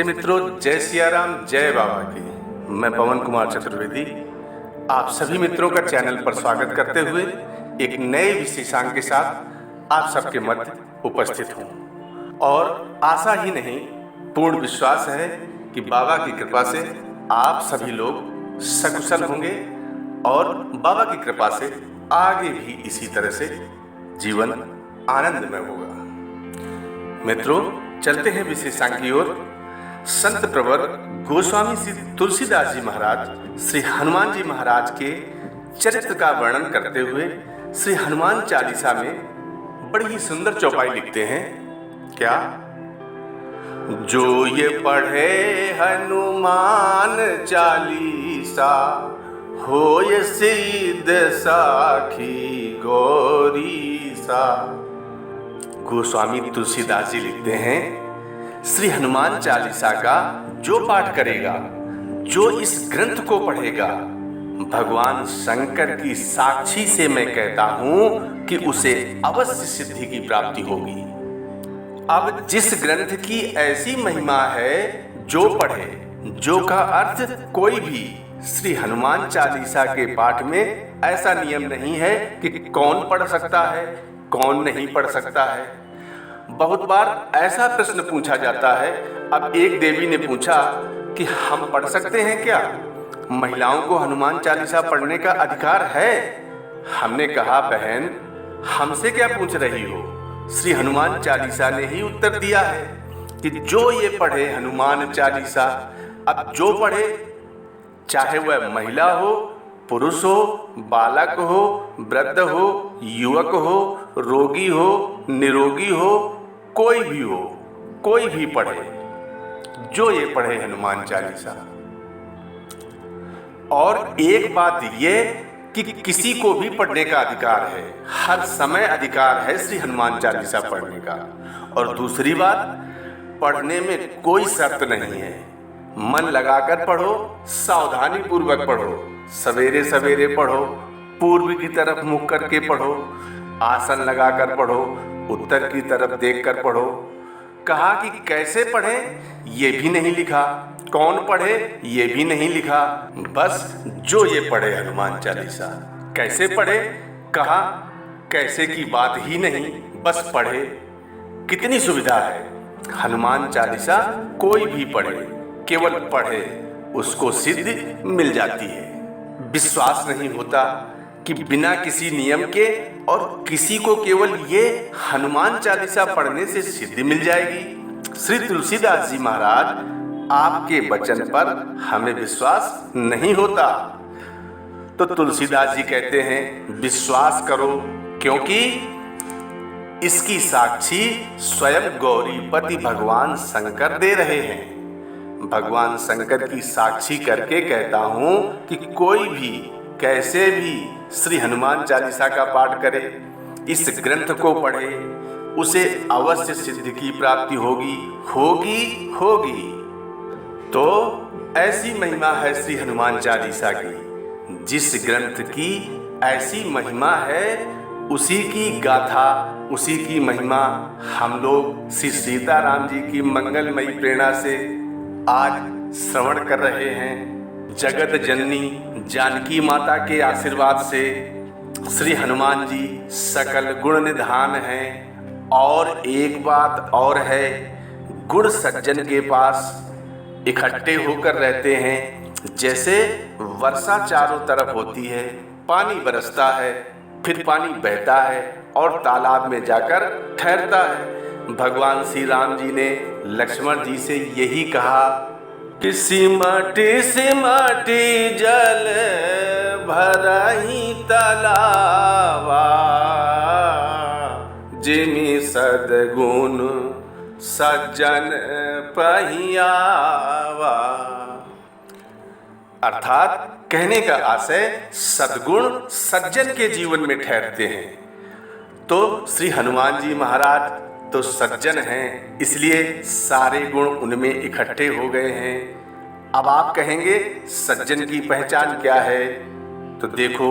नमस्ते मित्रों, जय सिया राम, जय बाबा की। मैं पवन कुमार चतुर्वेदी आप सभी मित्रों का चैनल पर स्वागत करते हुए एक नए विशेषांक के साथ आप सबके मध्य उपस्थित हूँ। और आशा ही नहीं, पूर्ण विश्वास है कि बाबा की कृपा से आप सभी लोग सकुशल होंगे और बाबा की कृपा से आगे भी इसी तरह से जीवन आनंदमय होगा। मित्रों, चलते हैं विशेषांक की ओर। संत प्रवर गोस्वामी श्री तुलसीदास जी महाराज श्री हनुमान जी महाराज के चरित्र का वर्णन करते हुए श्री हनुमान चालीसा में बड़ी ही सुंदर चौपाई लिखते हैं। क्या? जो ये पढ़े हनुमान चालीसा हो ये सिद्ध साखी गौरी सा। गोस्वामी तुलसीदास जी लिखते हैं, श्री हनुमान चालीसा का जो पाठ करेगा, जो इस ग्रंथ को पढ़ेगा, भगवान शंकर की साक्षी से मैं कहता हूं कि उसे अवश्य सिद्धि की प्राप्ति होगी। अब जिस ग्रंथ की ऐसी महिमा है, जो पढ़े, जो का अर्थ कोई भी श्री हनुमान चालीसा के पाठ में ऐसा नियम नहीं है कि कौन पढ़ सकता है, कौन नहीं पढ़ सकता है। बहुत बार ऐसा प्रश्न पूछा जाता है। अब एक देवी ने पूछा कि हम पढ़ सकते हैं क्या? महिलाओं को हनुमान चालीसा पढ़ने का अधिकार है? हमने कहा, बहन, हमसे क्या पूछ रही हो? श्री हनुमान चालीसा ने ही उत्तर दिया है कि जो ये पढ़े हनुमान चालीसा, अब जो पढ़े, चाहे वह महिला हो, पुरुष हो, बालक हो, वृद्ध हो, युवक हो, रोगी हो, निरोगी हो, कोई भी पढ़े, जो ये पढ़े हनुमान चालीसा। और एक बात ये कि किसी को भी पढ़ने का अधिकार है, हर समय अधिकार है श्री हनुमान चालीसा पढ़ने का। और दूसरी बात, पढ़ने में कोई शर्त नहीं है। मन लगाकर पढ़ो, सावधानी पूर्वक पढ़ो, सवेरे सवेरे पढ़ो, पूर्व की तरफ मुख करके पढ़ो, आसन लगाकर पढ़ो, उत्तर की तरफ देखकर पढ़ो। कहा कि कैसे पढ़ें ये भी नहीं लिखा, कौन पढ़े ये भी नहीं लिखा, बस जो ये पढ़े हनुमान चालीसा। कैसे पढ़े? कहा कैसे की बात ही नहीं, बस पढ़े। कितनी सुविधा है। हनुमान चालीसा कोई भी पढ़े, केवल पढ़े, उसको सिद्धि मिल जाती है। विश्वास नहीं होता कि बिना किसी नियम के और किसी को केवल ये हनुमान चालीसा पढ़ने से सिद्धि मिल जाएगी। श्री तुलसीदास जी महाराज, आपके वचन पर हमें विश्वास नहीं होता। तो तुलसीदास जी कहते हैं, विश्वास करो, क्योंकि इसकी साक्षी स्वयं गौरीपति भगवान शंकर दे रहे हैं। भगवान शंकर की साक्षी करके कहता हूं कि कोई भी कैसे भी श्री हनुमान चालीसा का पाठ करे, इस ग्रंथ को पढ़े, उसे अवश्य सिद्धि की प्राप्ति होगी। तो ऐसी महिमा है श्री हनुमान चालीसा की। जिस ग्रंथ की ऐसी महिमा है, उसी की गाथा, उसी की महिमा हम लोग श्री सीताराम जी की मंगलमयी प्रेरणा से आज श्रवण कर रहे हैं। जगत जननी जानकी माता के आशीर्वाद से श्री हनुमान जी सकल गुण निधान हैं। और एक बात और है, गुण सज्जन के पास इकट्ठे होकर रहते हैं। जैसे वर्षा चारों तरफ होती है, पानी बरसता है, फिर पानी बहता है और तालाब में जाकर ठहरता है। भगवान श्री राम जी ने लक्ष्मण जी से यही कहा कि सिमटी सिमटी जल भरही तलावा, जिमि सद्गुण सज्जन पहियावा। अर्थात कहने का आशय, सद्गुण सज्जन के जीवन में ठहरते हैं। तो श्री हनुमान जी महाराज तो सज्जन हैं, इसलिए सारे गुण उनमें इकट्ठे हो गए हैं। अब आप कहेंगे सज्जन की पहचान क्या है? तो देखो,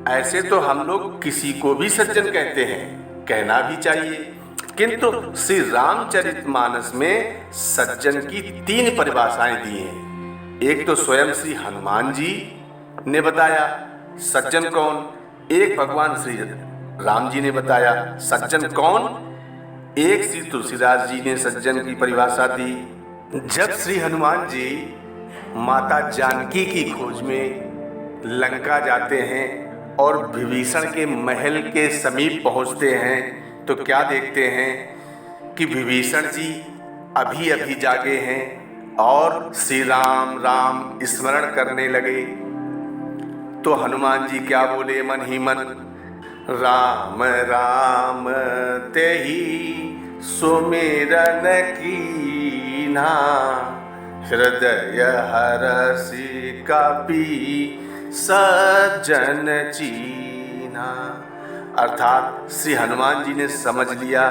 ऐसे तो हम लोग किसी को भी सज्जन कहते हैं, कहना भी चाहिए। किंतु श्री रामचरितमानस में सज्जन की 3 परिभाषाएं दी हैं। एक तो स्वयं श्री हनुमान जी ने बताया सज्जन कौन, एक भगवान श्री राम जी ने बताया सज्जन कौन, एक श्री तुलसीदास जी ने सज्जन की परिभाषा दी। जब श्री हनुमान जी माता जानकी की खोज में लंका जाते हैं और विभीषण के महल के समीप पहुंचते हैं तो क्या देखते हैं कि विभीषण जी अभी अभी जागे हैं और श्री राम राम स्मरण करने लगे। तो हनुमान जी क्या बोले मन ही मन, राम राम तेहि सुमिरन कीन्हा, हृदय हरषि कपि सज्जन चीन्हा। अर्थात श्री हनुमान जी ने समझ लिया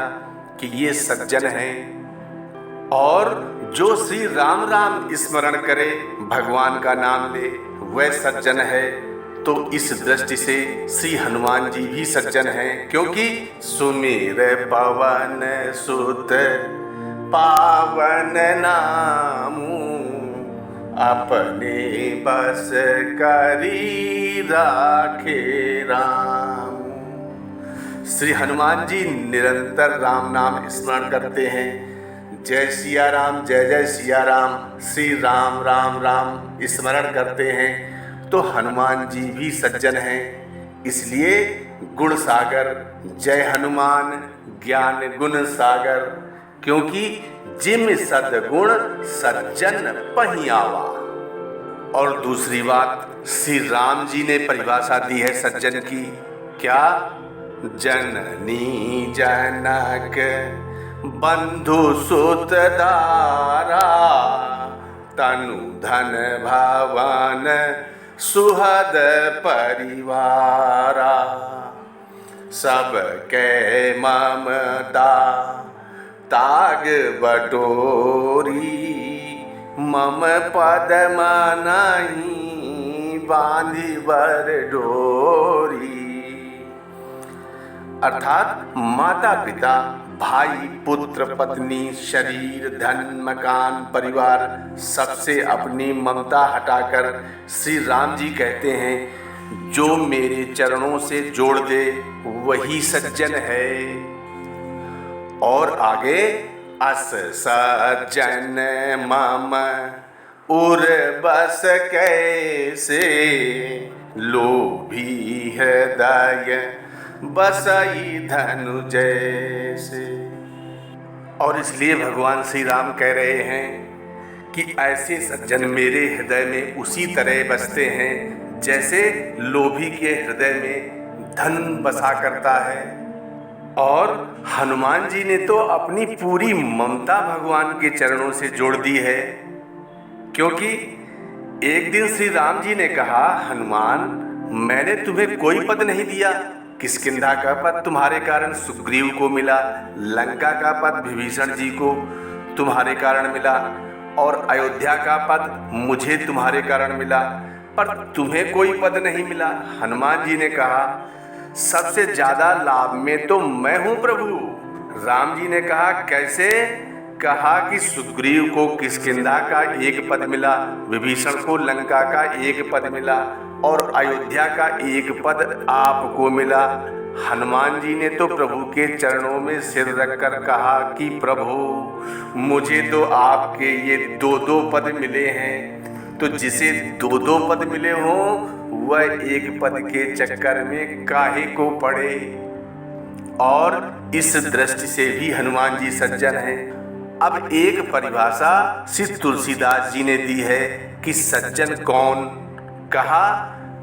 कि ये सज्जन हैं और जो श्री राम राम स्मरण करे, भगवान का नाम ले, वह सज्जन है। तो इस दृष्टि से श्री हनुमान जी भी सज्जन हैं, क्योंकि सुमिर पवन सुत पावन नामू, अपने बस करी राखे राम। श्री हनुमान जी निरंतर राम नाम स्मरण करते हैं। जय सिया राम, जय जय सिया राम, श्री राम राम राम स्मरण करते हैं। तो हनुमान जी भी सज्जन हैं। इसलिए गुण सागर जय हनुमान ज्ञान गुण सागर, क्योंकि जिम सद्गुण सज्जन पहियावा। और दूसरी बात श्री राम जी ने परिभाषा दी है सज्जन की, क्या? जननी जनक बंधु सुत दारा, तनु धन भवन सुहद परिवारा, सबके ममता ताग बटोरी, मम पद मनाई बांधी बर डोरी। अर्थात माता पिता भाई पुत्र पत्नी शरीर धन मकान परिवार सबसे अपनी ममता हटाकर श्री राम जी कहते हैं जो मेरे चरणों से जोड़ दे वही सज्जन है। और आगे अस सज्जन मम उर बस कैसे, लोभी हृदय बसई धनु जैसे। और इसलिए भगवान श्री राम कह रहे हैं कि ऐसे सज्जन मेरे हृदय में उसी तरह बसते हैं जैसे लोभी के हृदय में धन बसा करता है। और हनुमान जी ने तो अपनी पूरी ममता भगवान के चरणों से जोड़ दी है, क्योंकि एक दिन श्री राम जी ने कहा, हनुमान मैंने तुम्हें कोई पद नहीं दिया, किष्किंधा का पद तुम्हारे कारण सुग्रीव को मिला, लंका का पद विभीषण जी को तुम्हारे कारण मिला, और अयोध्या का पद मुझे तुम्हारे कारण मिला, पर तुम्हें कोई पद नहीं मिला। हनुमान जी ने कहा, सबसे ज्यादा लाभ में तो मैं हूं प्रभु। राम जी ने कहा, कैसे? कहा कि सुग्रीव को किष्किंधा का एक पद मिला, विभीषण को लंका का एक पद मिला, और अयोध्या का एक पद आपको मिला। हनुमान जी ने तो प्रभु के चरणों में सिर रखकर कहा कि प्रभु मुझे तो आपके ये 2-2 पद मिले हैं, तो जिसे 2-2 पद मिले हों वह एक पद के चक्कर में काहे को पड़े। और इस दृष्टि से भी हनुमान जी सज्जन हैं। अब एक परिभाषा श्री तुलसीदास जी ने दी है कि सज्जन कौन। कहा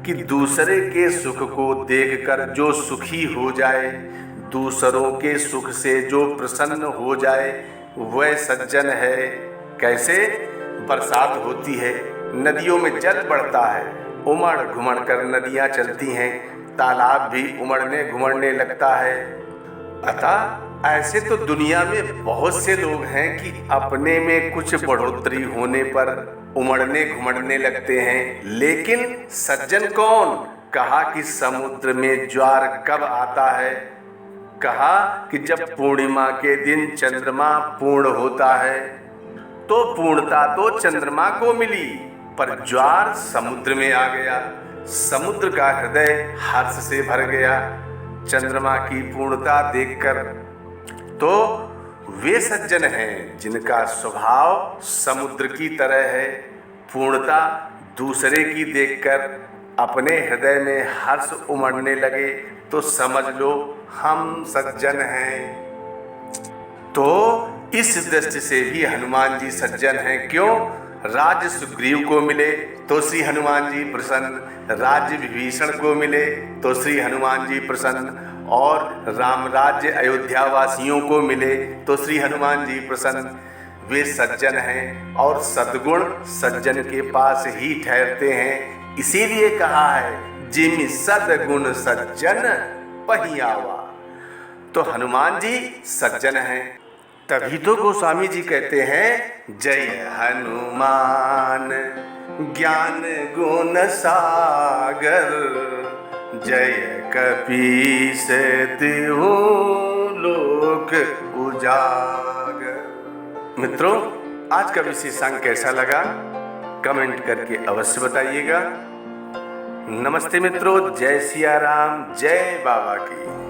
कि दूसरे के सुख को देखकर जो सुखी हो जाए, दूसरों के सुख से जो प्रसन्न हो जाए, वह सज्जन है। कैसे? बरसात होती है, नदियों में जल बढ़ता है, उमड़ घुमड़ कर नदियां चलती हैं, तालाब भी उमड़ने घुमड़ने लगता है। अतः ऐसे तो दुनिया में बहुत से लोग हैं कि अपने में कुछ बढ़ोतरी होने पर उमड़ने घुमड़ने लगते हैं, लेकिन सज्जन कौन? कहा कि समुद्र में ज्वार कब आता है कहा कि जब पूर्णिमा के दिन चंद्रमा पूर्ण होता है तो पूर्णता तो चंद्रमा को मिली, पर ज्वार समुद्र में आ गया। समुद्र का हृदय हर्ष से भर गया चंद्रमा की पूर्णता देखकर। तो वे सज्जन हैं जिनका स्वभाव समुद्र की तरह है। पूर्णता दूसरे की देखकर अपने हृदय में हर्ष उमड़ने लगे तो समझ लो हम सज्जन हैं। तो इस दृष्टि से भी हनुमान जी सज्जन हैं। क्यों? राज्य सुग्रीव को मिले तो श्री हनुमान जी प्रसन्न, राज्य विभीषण को मिले तो श्री हनुमान जी प्रसन्न, और राम राज्य अयोध्या वासियों को मिले तो श्री हनुमान जी प्रसन्न। वे सज्जन हैं और सद्गुण सज्जन के पास ही ठहरते हैं। इसीलिए कहा है जिमि सद्गुण सज्जन पहियावा। तो हनुमान जी सज्जन हैं। तभी तो गोस्वामी जी कहते हैं जय हनुमान ज्ञान गुण सागर, जय कपीस तिहु लोक उजागर। मित्रों, आज का विशेषांक कैसा लगा कमेंट करके अवश्य बताइएगा। नमस्ते मित्रों, जय सिया राम, जय बाबा की।